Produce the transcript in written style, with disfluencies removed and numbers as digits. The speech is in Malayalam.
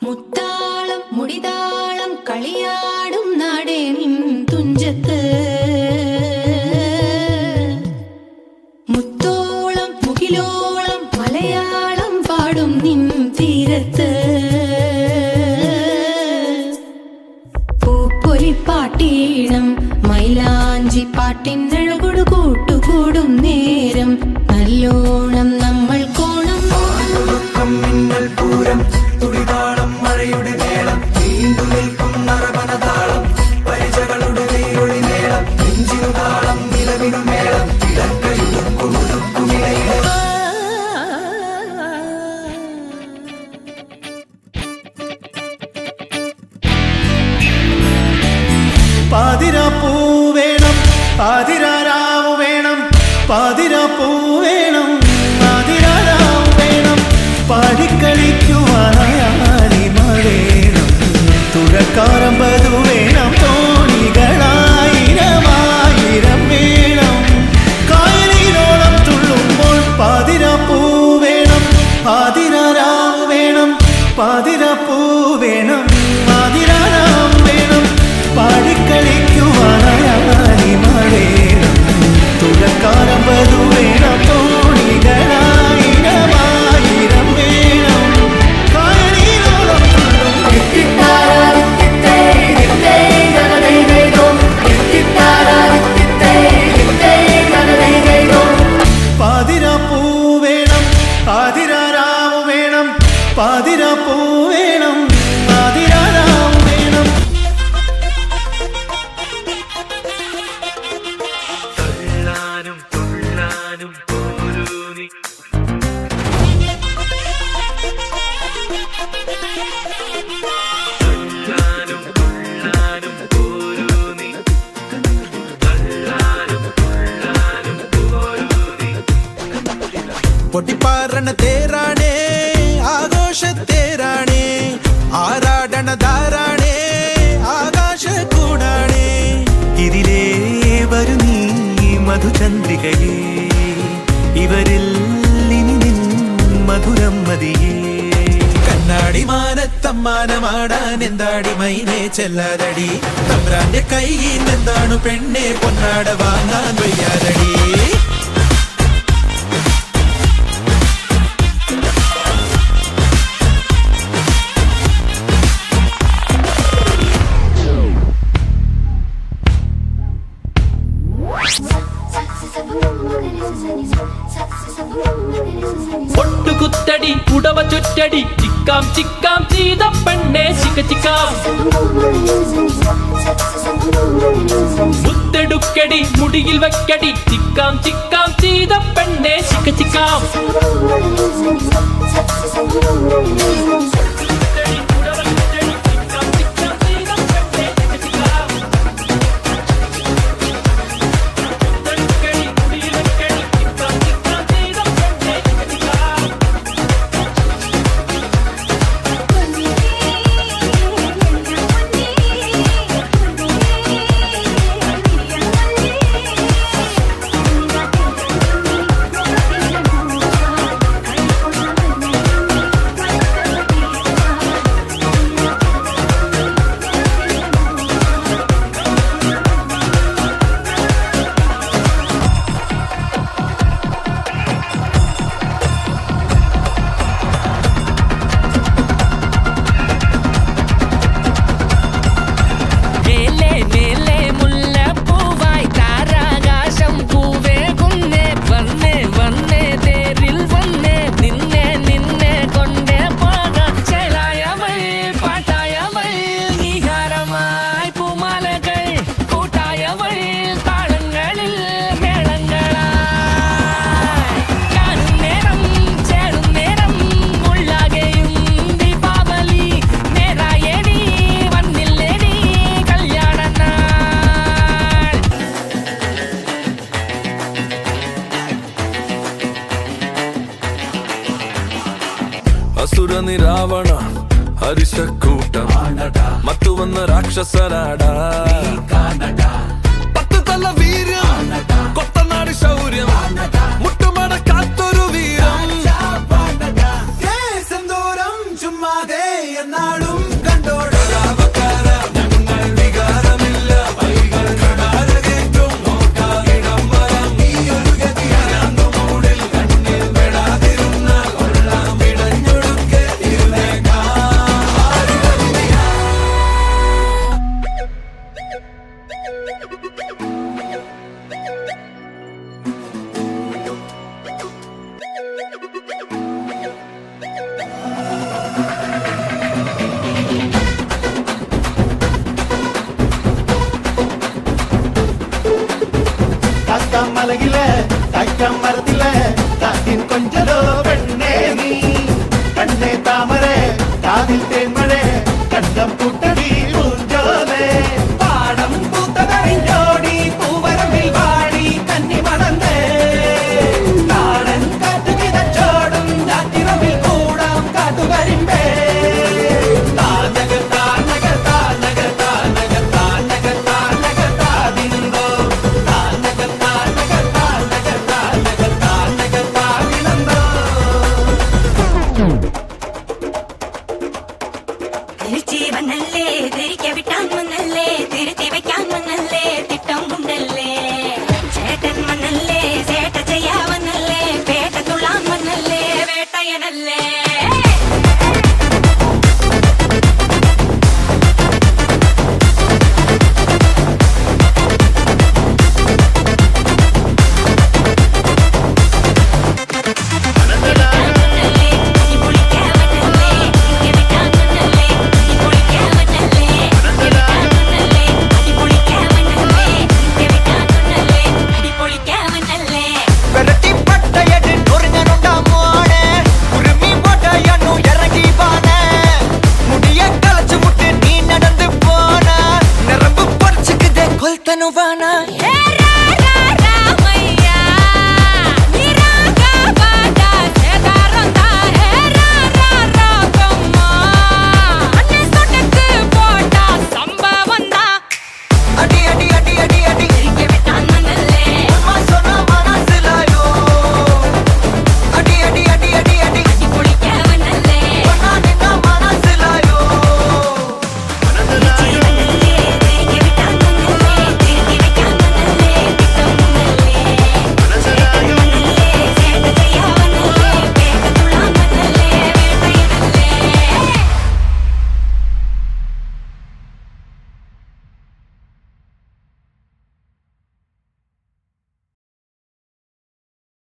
മുത്താളം മുടിതാളം കളിയാടും നാടേ നിൻ തുഞ്ചത്ത് മുത്തോളം മുകിലോളം മലയാളം പാടും നിൻ തീരത്ത് പൂപ്പൊലിപ്പാട്ടീണം മൈലാഞ്ചി പാട്ടിനഴകൊടു കൂട്ടുകൂടും നേരം നല്ലോണം നമ്മൾ കോണം മിന്നൽ പൂരം തുടിതാളം മഴയുടെ മേളം നീണ്ടു നിൽക്കും നറവനതാളം പരിചകളുടെ നീയൊളി മേളം നെഞ്ചിനു താളം നിലവിനു മേളം ഇടക്കയുടുക്കുമിടയിലെ പാതിരാപ്പൂ വേണം പാതിരാരാവ് വേണം പാതിരാപ്പൂ വേണം പാതിരാരാവ് വേണം പാടിക്കളിക്കുവാനായാലിമ വേണം തുഴക്കാരമ്പതു വേണം തോണികളായിരമായിരം വേണം കായലിനോളം തുള്ളുമ്പോൾ പാതിരാപ്പൂ വേണം പാതിരാരാവ് വേണം പാതിരാപ്പൂ വേണം പാതിരാരാവ് വേണം പാടിക്കളിക്കുവാനായാലിമ വേണം തുഴക്കാരമ്പതു വേണം തോണികളായിരമായിരം വേണം കായലിനോളം പാതിരാപ്പൂ വേണം പാതിരാരാവ് വേണം പാതിരാപ്പൂ വേണം പാതിരാരാവ് വേണം തുള്ളാനും തുള്ളാനും പോരൂ നീ തുള്ളാനും തുള്ളാനും പോരൂ നീ തുള്ളാനും തുള്ളാനും പോരൂ നീ പൊട്ടിപ്പാറണ തേരാണേ ആഘോഷത്തേരാണേ ആരാടണ ധാരാണേ ആകാശ കൂടാണേ ഇതിലേ വരു നീ മധുചന്ദ്രികയേ ഇവരിൽ ഇനി നിൻ മധുരം മതിയേ കണ്ണാടി മാനത്തമ്മാനമാടാൻ എന്താടി മൈനെ ചെല്ലാതടി തമ്പ്രാന്റെ കൈയിൽ എന്താണ് പെണ്ണെ പൊന്നാട വാങ്ങാൻ വയ്യാതടി പൊട്ടുകുത്തടി ഉടവ ചുറ്റടി ചിക്കാം ചിക്കാം ചെയ്ത പെണ്ണെ ചിക്ക ചിക്കാം മുത്തെടുക്കടി മുടിയിൽ വെക്കടി ചിക്കാം ചിക്കാം ചെയ്ത പെണ്ണെ ചിക്ക ചിക്കാം ഹരിശക്കൂട്ടം മത്തു വന്ന രാക്ഷസനാടാ പത്ത് തല വീര്യം കൊത്തനാട് ശൗര്യം മുട്ടുമട കാത്തൊരു വീരം ദേശന്തോറും ചുമ്മാതെ എന്നാളും കണ്ടോട ഞങ്ങൾ വികാരമില്ല വൈകൾ കടാരകേറ്റും നോക്കായിടം വരം ഈ ഒരു ഗതിയാനു മൂടിൽ കണ്ണിൽ പെടാതിരുന്ന കൊള്ളാം ഇടഞ്ഞൊടുക്കെ ഇരുന്നേക്കാം മലകിലെ തൈക്കം മരത്തിലെ കാറ്റിൻ കൊഞ്ചലോ പെണ്ണേ നീ കണ്ണേ താമരെ കാതിൽ തേന്മഴേ കണ്ടം കൂട്ടടി പൂഞ്ചോലേ പാടം പൂത്തതറിഞ്ഞോടി പൂവരമ്പിൽ വാടി കന്നി മണന്നേ നാടൻ കാറ്റു കിതച്ചോടും ഞാറ്റിറമ്പിൽ കൂടാം കാട്ടുകരിമ്പേ താനക താനക താനക താനക താനക താനക താതിരുന്നോ താനക താനക താനക താനക താനക താതിരുന്നോ തിരിച്ചു വന്നല്ലേ തിരികെ വിട്ടാൻ വന്നല്ലേ തിരുത്തി വെക്കാൻ വന്നല്ലേ തിട്ടം കൊണ്ടല്ലേ ചേട്ടൻ വന്നല്ലേ ചേട്ട ചെയ്യാ വന്നല്ലേ പേട്ട തുള്ളാൻ വന്നല്ലേ വേട്ടയനല്ലേ Tanu vana